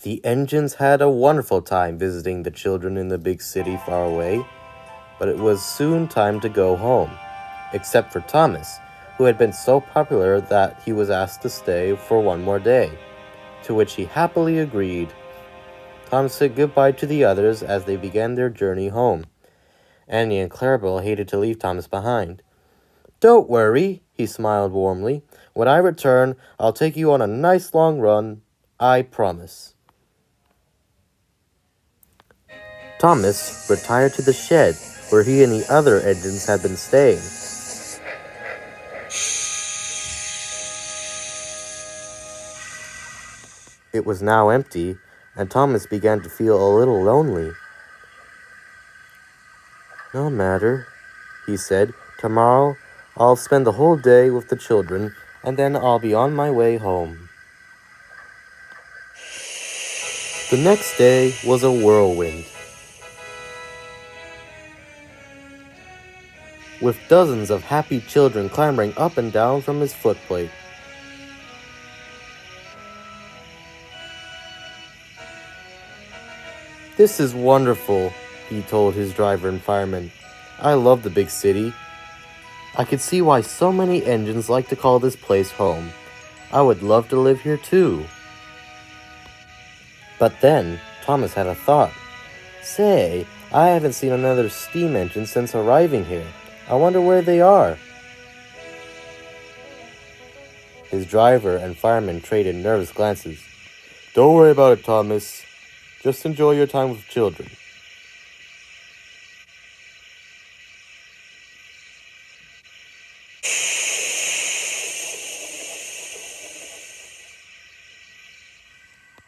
The engines had a wonderful time visiting the children in the big city far away, but it was soon time to go home, except for Thomas, who had been so popular that he was asked to stay for one more day, to which he happily agreed. Thomas said goodbye to the others as they began their journey home. Annie and Clarabelle hated to leave Thomas behind. "Don't worry," he smiled warmly. "When I return, I'll take you on a nice long run. I promise." Thomas retired to the shed where he and the other engines had been staying. It was now empty, and Thomas began to feel a little lonely. "No matter," he said. "Tomorrow I'll spend the whole day with the children, and then I'll be on my way home." The next day was a whirlwind, with dozens of happy children clambering up and down from his footplate. "This is wonderful," he told his driver and fireman. "I love the big city. I could see why so many engines like to call this place home. I would love to live here too." But then Thomas had a thought. "Say, I haven't seen another steam engine since arriving here. I wonder where they are." His driver and fireman traded nervous glances. "Don't worry about it, Thomas. Just enjoy your time with children."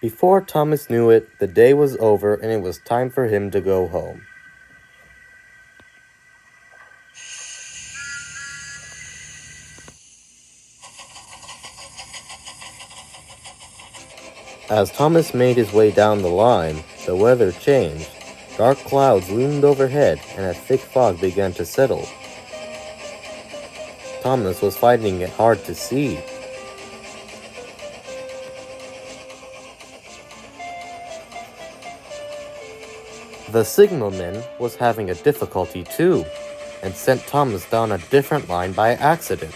Before Thomas knew it, the day was over and it was time for him to go home. As Thomas made his way down the line, the weather changed. Dark clouds loomed overhead and a thick fog began to settle. Thomas was finding it hard to see. The signalman was having a difficulty too, and sent Thomas down a different line by accident.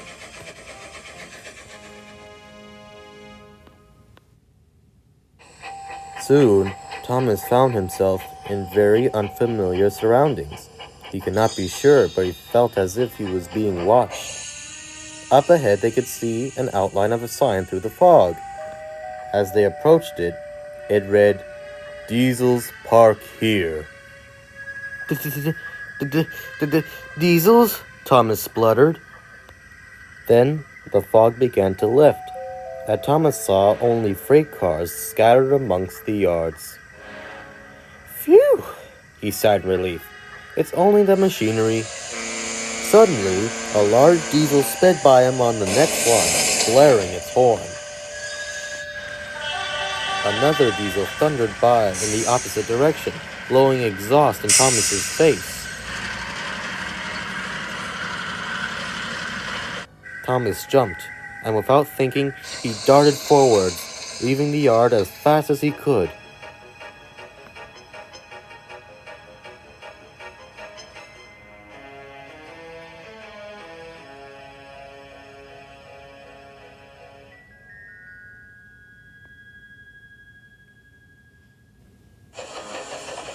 Soon, Thomas found himself in very unfamiliar surroundings. He could not be sure, but he felt as if he was being watched. Up ahead, they could see an outline of a sign through the fog. As they approached it, it read, "Diesels park here." "Diesels?" Thomas spluttered. Then the fog began to lift, and Thomas saw only freight cars scattered amongst the yards. "Phew," he sighed in relief. "It's only the machinery." Suddenly, a large diesel sped by him on the next line, blaring its horn. Another diesel thundered by in the opposite direction, blowing exhaust in Thomas's face. Thomas jumped, and without thinking, he darted forward, leaving the yard as fast as he could.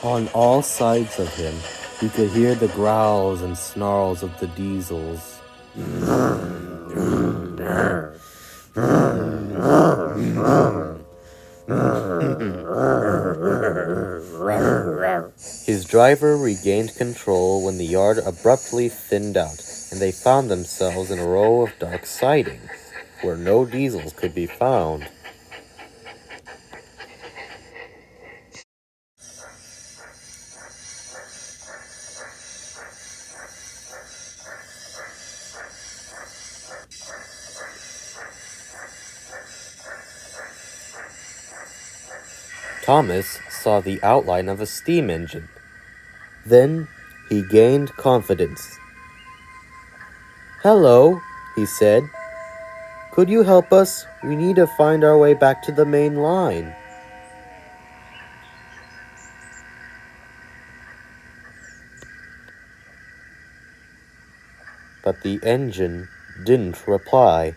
On all sides of him, he could hear the growls and snarls of the diesels. His driver regained control when the yard abruptly thinned out, and they found themselves in a row of dark sidings, where no diesels could be found. Thomas saw the outline of a steam engine. Then he gained confidence. "Hello," he said. "Could you help us? We need to find our way back to the main line." but the engine didn't reply.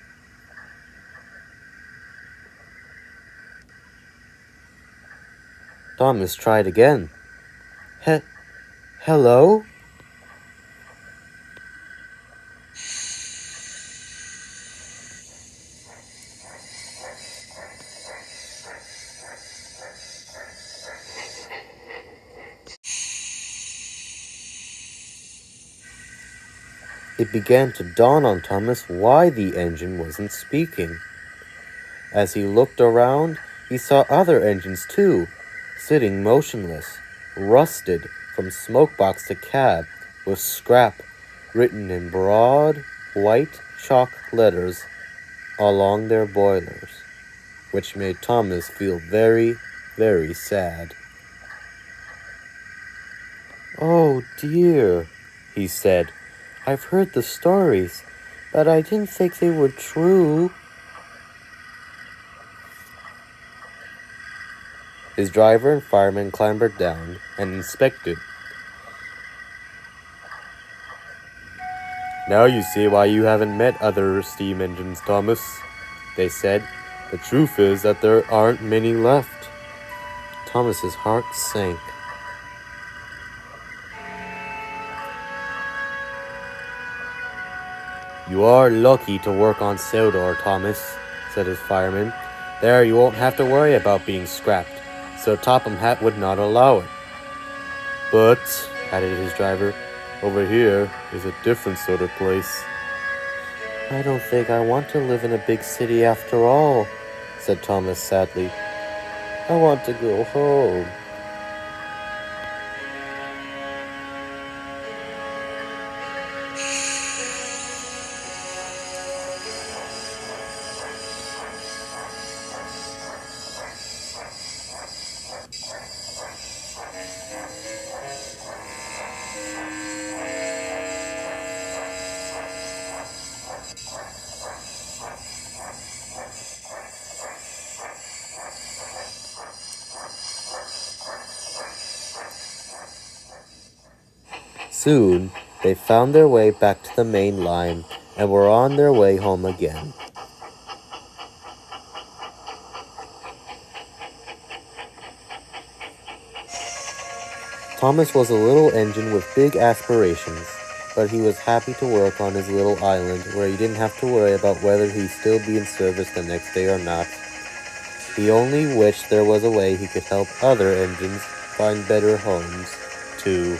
Thomas tried again. Hello? It began to dawn on Thomas why the engine wasn't speaking. As he looked around, he saw other engines too, sitting motionless, rusted from smokebox to cab, with scrap written in broad, white chalk letters along their boilers, which made Thomas feel very, very sad. "Oh dear," he said. "I've heard the stories, but I didn't think they were true." His driver and fireman clambered down and inspected. "Now you see why you haven't met other steam engines, Thomas," they said. "The truth is that there aren't many left." Thomas's heart sank. "You are lucky to work on Sildor, Thomas," said his fireman. "There you won't have to worry about being scrapped, so Topham Hatt would not allow it. But," added his driver, "over here is a different sort of place." "I don't think I want to live in a big city after all," said Thomas sadly. "I want to go home." Soon, they found their way back to the main line and were on their way home again. Thomas was a little engine with big aspirations, but he was happy to work on his little island where he didn't have to worry about whether he'd still be in service the next day or not. He only wished there was a way he could help other engines find better homes, too.